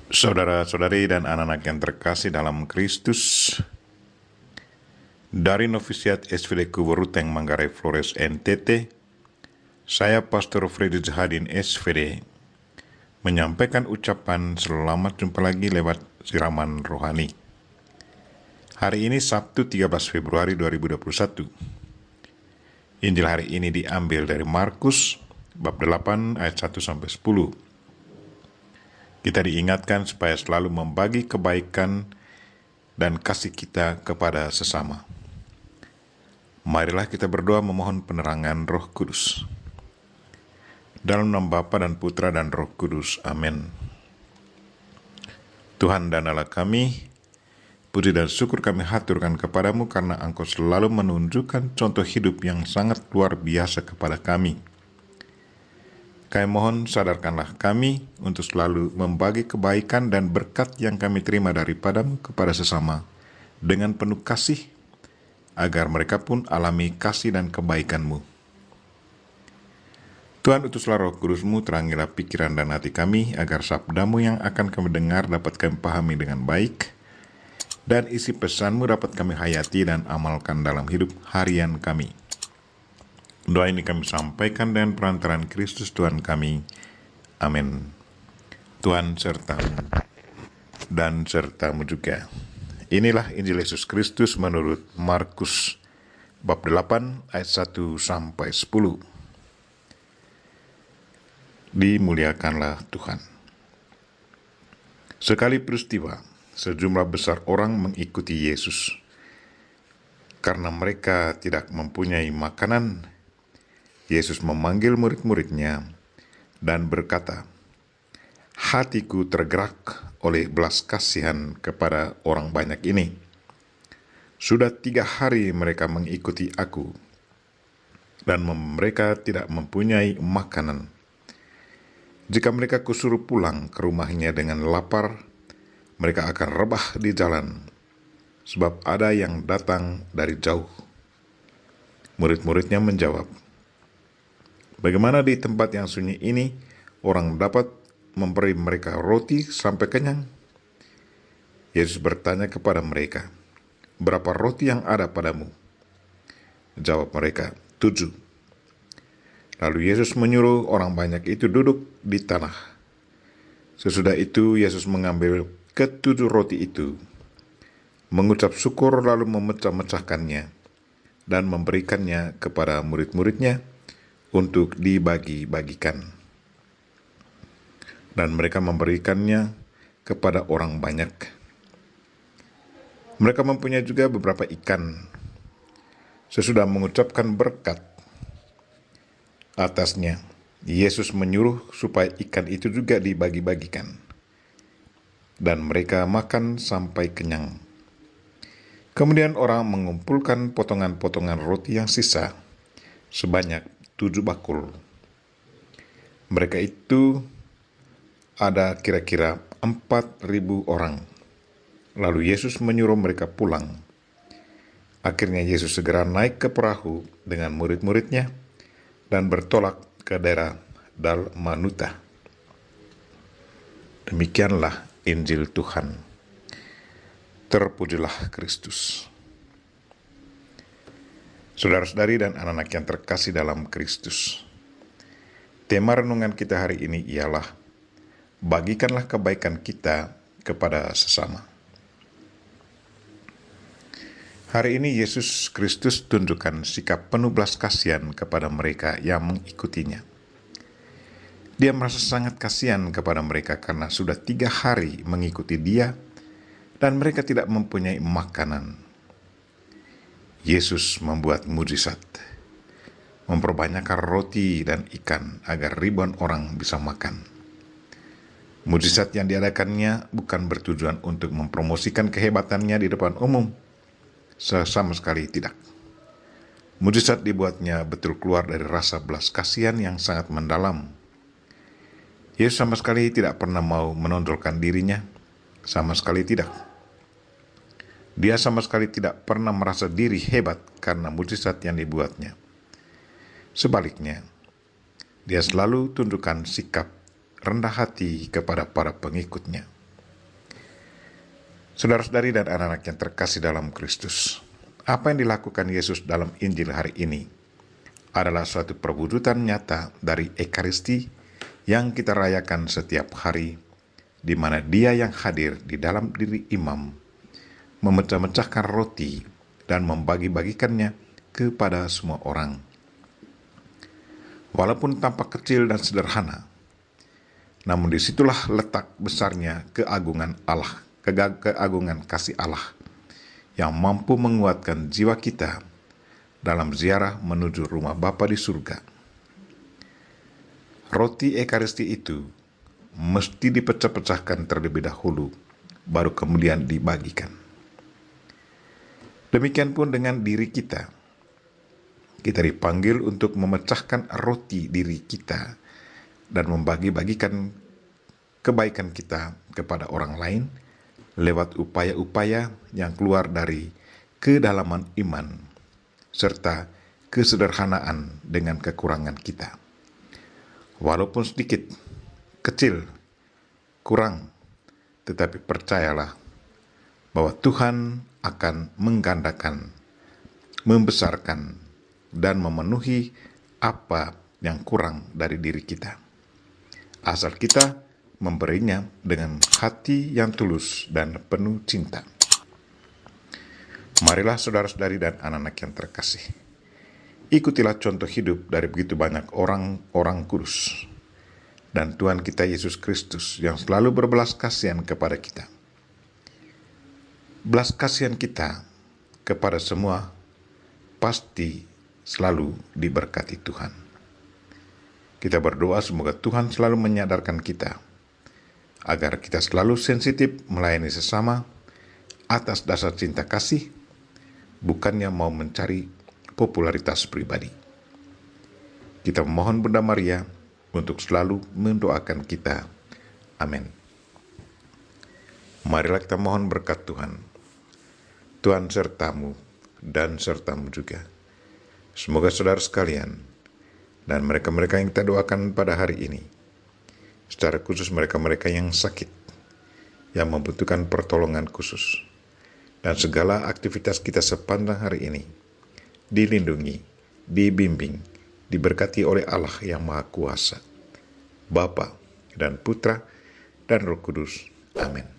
Saudara-saudari dan anak-anak yang terkasih dalam Kristus, dari Novisiat SVD Kuburuteng Manggarai Flores NTT, saya Pastor Freddy Zahadin SVD menyampaikan ucapan selamat jumpa lagi lewat siraman rohani. Hari ini Sabtu 13 Februari 2021. Injil hari ini diambil dari Markus bab 8 ayat 1-10. Kita diingatkan supaya selalu membagi kebaikan dan kasih kita kepada sesama. Marilah kita berdoa memohon penerangan Roh Kudus. Dalam nama Bapa dan Putra dan Roh Kudus. Amin. Tuhan dan Allah kami, puji dan syukur kami haturkan kepadamu karena Engkau selalu menunjukkan contoh hidup yang sangat luar biasa kepada kami. Kami mohon sadarkanlah kami untuk selalu membagi kebaikan dan berkat yang kami terima daripadamu kepada sesama dengan penuh kasih, agar mereka pun alami kasih dan kebaikan-Mu. Tuhan, utuslah Roh Kudus-Mu, terangilah pikiran dan hati kami, agar sabda-Mu yang akan kami dengar dapat kami pahami dengan baik, dan isi pesan-Mu dapat kami hayati dan amalkan dalam hidup harian kami. Doa ini kami sampaikan dengan perantaraan Kristus Tuhan kami. Amin. Tuhan sertamu dan sertamu juga. Inilah Injil Yesus Kristus menurut Markus bab 8 ayat 1-10. Dimuliakanlah Tuhan. Sekali peristiwa, sejumlah besar orang mengikuti Yesus. Karena mereka tidak mempunyai makanan, Yesus memanggil murid-muridnya dan berkata, "Hatiku tergerak oleh belas kasihan kepada orang banyak ini. Sudah 3 hari mereka mengikuti aku, dan mereka tidak mempunyai makanan. Jika mereka kusuruh pulang ke rumahnya dengan lapar, mereka akan rebah di jalan, sebab ada yang datang dari jauh." Murid-muridnya menjawab, "Bagaimana di tempat yang sunyi ini orang dapat memberi mereka roti sampai kenyang?" Yesus bertanya kepada mereka, "Berapa roti yang ada padamu?" Jawab mereka, 7. Lalu Yesus menyuruh orang banyak itu duduk di tanah. Sesudah itu Yesus mengambil ke-7 roti itu, mengucap syukur lalu memecah-mecahkannya dan memberikannya kepada murid-muridnya untuk dibagi-bagikan. Dan mereka memberikannya kepada orang banyak. Mereka mempunyai juga beberapa ikan. Sesudah mengucapkan berkat atasnya, Yesus menyuruh supaya ikan itu juga dibagi-bagikan. Dan mereka makan sampai kenyang. Kemudian orang mengumpulkan potongan-potongan roti yang sisa sebanyak 7 bakul. Mereka itu ada kira-kira 4.000 orang. Lalu Yesus menyuruh mereka pulang. Akhirnya Yesus segera naik ke perahu dengan murid-muridnya dan bertolak ke daerah Dalmanuta. Demikianlah Injil Tuhan. Terpujilah Kristus. Saudara-saudari dan anak-anak yang terkasih dalam Kristus, tema renungan kita hari ini ialah bagikanlah kebaikan kita kepada sesama. Hari ini Yesus Kristus tunjukkan sikap penuh belas kasihan kepada mereka yang mengikutinya. Dia merasa sangat kasihan kepada mereka karena sudah 3 hari mengikuti Dia dan mereka tidak mempunyai makanan. Yesus membuat mujizat, memperbanyakkan roti dan ikan agar ribuan orang bisa makan. Mujizat yang diadakannya bukan bertujuan untuk mempromosikan kehebatannya di depan umum, sama sekali tidak. Mujizat dibuatnya betul keluar dari rasa belas kasihan yang sangat mendalam. Yesus sama sekali tidak pernah mau menonjolkan dirinya, sama sekali tidak. Dia sama sekali tidak pernah merasa diri hebat karena mujizat yang dibuatnya. Sebaliknya, dia selalu tunjukkan sikap rendah hati kepada para pengikutnya. Saudara-saudari dan anak-anak yang terkasih dalam Kristus, apa yang dilakukan Yesus dalam Injil hari ini adalah suatu perwujudan nyata dari Ekaristi yang kita rayakan setiap hari, di mana Dia yang hadir di dalam diri imam memecah-mecahkan roti dan membagi-bagikannya kepada semua orang. Walaupun tampak kecil dan sederhana, namun disitulah letak besarnya keagungan Allah, keagungan kasih Allah yang mampu menguatkan jiwa kita dalam ziarah menuju rumah Bapa di surga. Roti Ekaristi itu mesti dipecah-pecahkan terlebih dahulu, baru kemudian dibagikan. Demikian pun dengan diri kita. Kita dipanggil untuk memecahkan roti diri kita dan membagi-bagikan kebaikan kita kepada orang lain lewat upaya-upaya yang keluar dari kedalaman iman serta kesederhanaan dengan kekurangan kita. Walaupun sedikit, kecil, kurang, tetapi percayalah bahwa Tuhan akan menggandakan, membesarkan, dan memenuhi apa yang kurang dari diri kita. Asal kita memberinya dengan hati yang tulus dan penuh cinta. Marilah saudara-saudari dan anak-anak yang terkasih, ikutilah contoh hidup dari begitu banyak orang-orang kudus dan Tuhan kita Yesus Kristus yang selalu berbelas kasihan kepada kita. Belas kasihan kita kepada semua pasti selalu diberkati Tuhan. Kita berdoa semoga Tuhan selalu menyadarkan kita agar kita selalu sensitif melayani sesama atas dasar cinta kasih, bukannya mau mencari popularitas pribadi. Kita memohon Bunda Maria untuk selalu mendoakan kita. Amin. Marilah kita mohon berkat Tuhan. Tuhan sertamu dan sertamu juga. Semoga saudara sekalian dan mereka-mereka yang kita doakan pada hari ini, secara khusus mereka-mereka yang sakit, yang membutuhkan pertolongan khusus, dan segala aktivitas kita sepanjang hari ini dilindungi, dibimbing, diberkati oleh Allah yang Maha Kuasa, Bapa dan Putra dan Roh Kudus. Amin.